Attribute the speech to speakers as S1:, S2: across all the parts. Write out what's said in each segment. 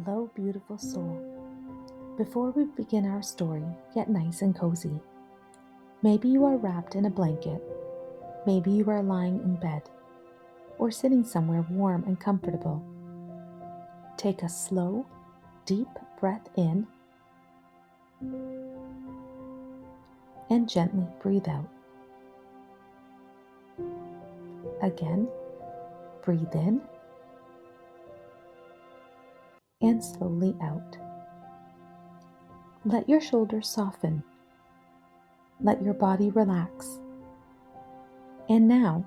S1: Hello, beautiful soul. Before we begin our story, get nice and cozy. Maybe you are wrapped in a blanket. Maybe you are lying in bed or sitting somewhere warm and comfortable. Take a slow, deep breath in and gently breathe out. Again, breathe in and slowly out. Let your shoulders soften. Let your body relax. And now,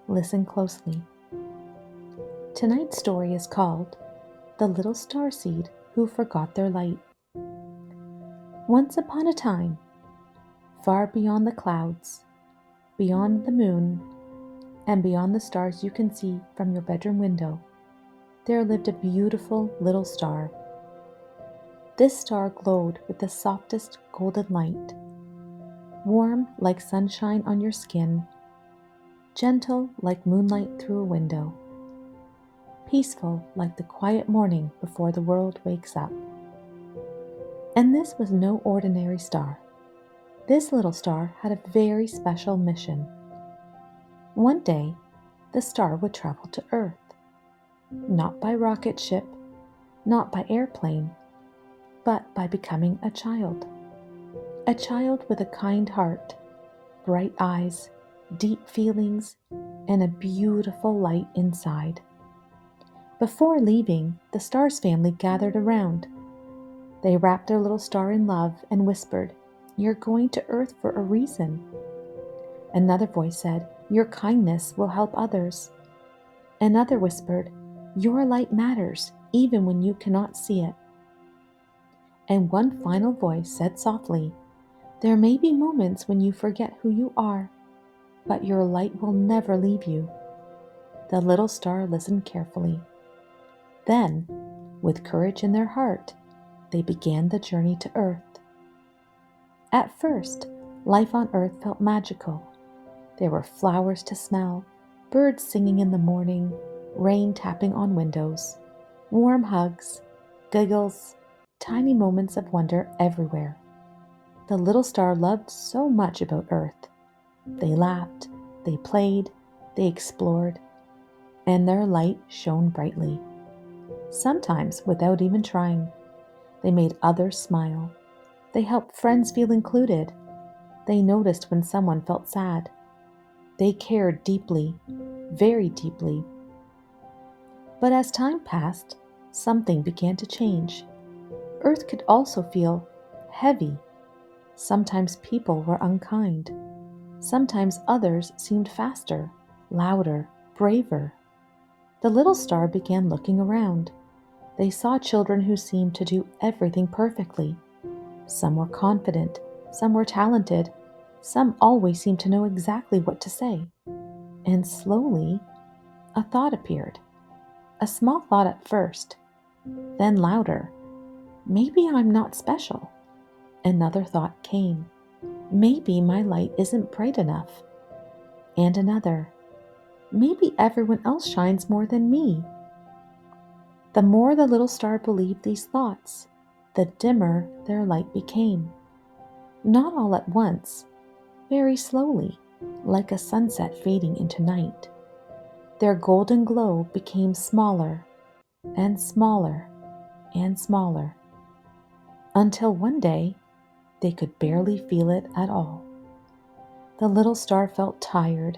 S1: listen closely. Tonight's story is called The Little Starseed Who Forgot Their Light. Once upon a time, far beyond the clouds, beyond the moon, and beyond the stars you can see from your bedroom window, there lived a beautiful little star. This star glowed with the softest golden light, warm like sunshine on your skin, gentle like moonlight through a window, peaceful like the quiet morning before the world wakes up. And this was no ordinary star. This little star had a very special mission. One day, the star would travel to Earth, not by rocket ship, not by airplane, but by becoming a child with a kind heart, bright eyes, deep feelings, and a beautiful light inside. Before leaving, the star's family gathered around. They wrapped their little star in love and whispered, "You're going to Earth for a reason." Another voice said, "Your kindness will help others." Another whispered, "Your light matters, even when you cannot see it." And one final voice said softly, "There may be moments when you forget who you are, but your light will never leave you." The little star listened carefully. Then, with courage in their heart, they began the journey to Earth. At first, life on Earth felt magical. There were flowers to smell, birds singing in the morning, rain tapping on windows, warm hugs, giggles, tiny moments of wonder everywhere. The little star loved so much about Earth. They laughed, they played, they explored, and their light shone brightly. Sometimes without even trying, they made others smile. They helped friends feel included. They noticed when someone felt sad. They cared deeply, very deeply. But as time passed, something began to change. Earth could also feel heavy. Sometimes people were unkind. Sometimes others seemed faster, louder, braver. The little star began looking around. They saw children who seemed to do everything perfectly. Some were confident, some were talented, some always seemed to know exactly what to say. And slowly, a thought appeared. A small thought at first, then louder. Maybe I'm not special. Another thought came. Maybe my light isn't bright enough. And another. Maybe everyone else shines more than me. The more the little star believed these thoughts, the dimmer their light became. Not all at once, very slowly, like a sunset fading into night. Their golden glow became smaller and smaller and smaller, until one day they could barely feel it at all. The little star felt tired,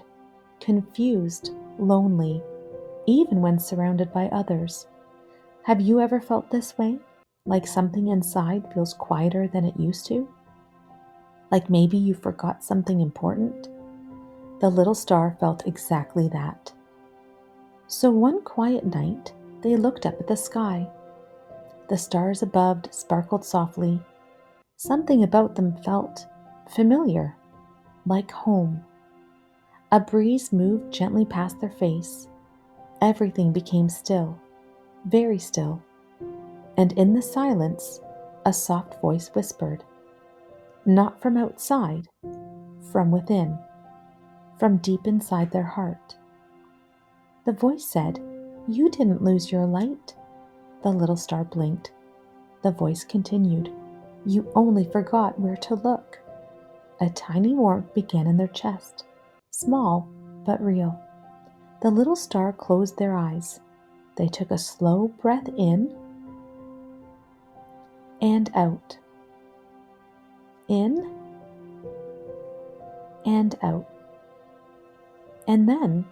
S1: confused, lonely, even when surrounded by others. Have you ever felt this way? Like something inside feels quieter than it used to? Like maybe you forgot something important? The little star felt exactly that. So one quiet night, they looked up at the sky. The stars above sparkled softly. Something about them felt familiar, like home. A breeze moved gently past their face. Everything became still, very still. And in the silence, a soft voice whispered, not from outside, from within, from deep inside their heart. The voice said, "You didn't lose your light. The little star blinked. The voice continued, "You only forgot where to look." A tiny warmth began in their chest, small but real. The little star closed their eyes. They took a slow breath in and out. In and out. And then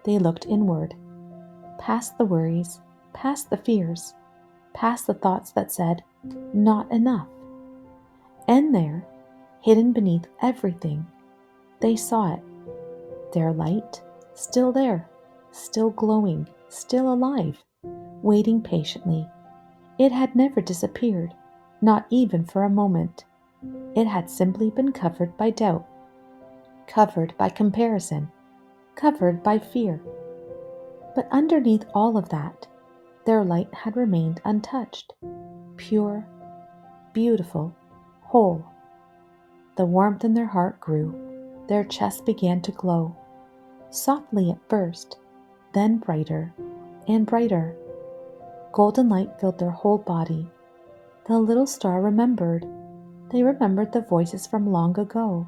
S1: they looked inward, past the worries, past the fears, past the thoughts that said, "Not enough." And there, hidden beneath everything, they saw it. Their light, still there, still glowing, still alive, waiting patiently. It had never disappeared, not even for a moment. It had simply been covered by doubt, covered by comparison, covered by fear. But underneath all of that, their light had remained untouched, pure, beautiful, whole. The warmth in their heart grew. Their chest began to glow, softly at first, then brighter and brighter. Golden light filled their whole body. The little star remembered. They remembered the voices from long ago.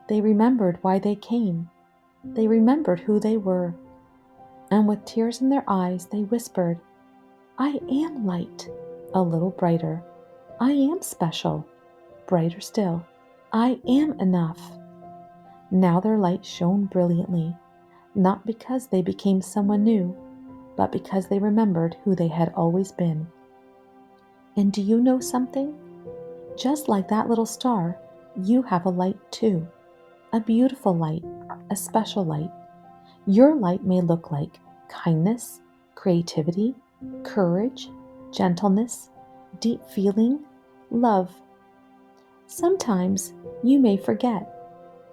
S1: They remembered why they came. They remembered who they were. And with tears in their eyes, they whispered, "I am light," a little brighter. "I am special," brighter still. "I am enough." Now their light shone brilliantly, not because they became someone new, but because they remembered who they had always been. And do you know something? Just like that little star, you have a light too. A beautiful light, a special light. Your light may look like kindness, creativity, courage, gentleness, deep feeling, love. Sometimes you may forget.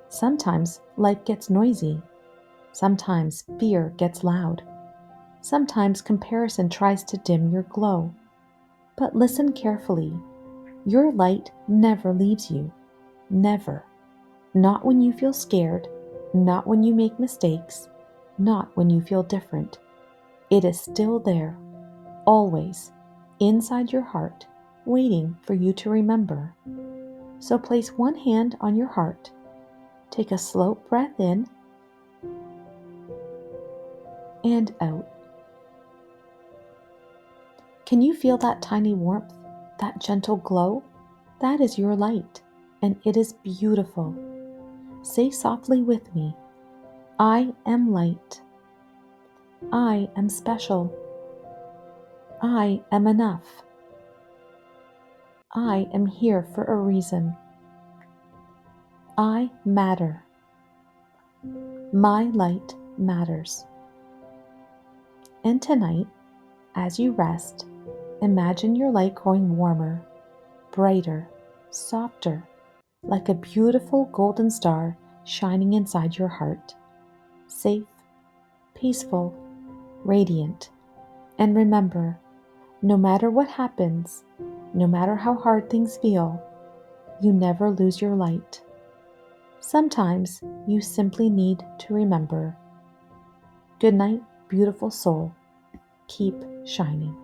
S1: Sometimes life gets noisy. Sometimes fear gets loud. Sometimes comparison tries to dim your glow. But listen carefully. Your light never leaves you. Never. Not when you feel scared. Not when you make mistakes. Not when you feel different. It is still there, always, inside your heart, waiting for you to remember. So place one hand on your heart. Take a slow breath in and out. Can you feel that tiny warmth, that gentle glow? That is your light, and it is beautiful. Say softly with me, "I am light. I am special. I am enough. I am here for a reason. I matter. My light matters." And tonight, as you rest, imagine your light growing warmer, brighter, softer, like a beautiful golden star shining inside your heart. Safe, peaceful, radiant. And remember, no matter what happens, no matter how hard things feel, you never lose your light. Sometimes you simply need to remember. Good night, beautiful soul. Keep shining.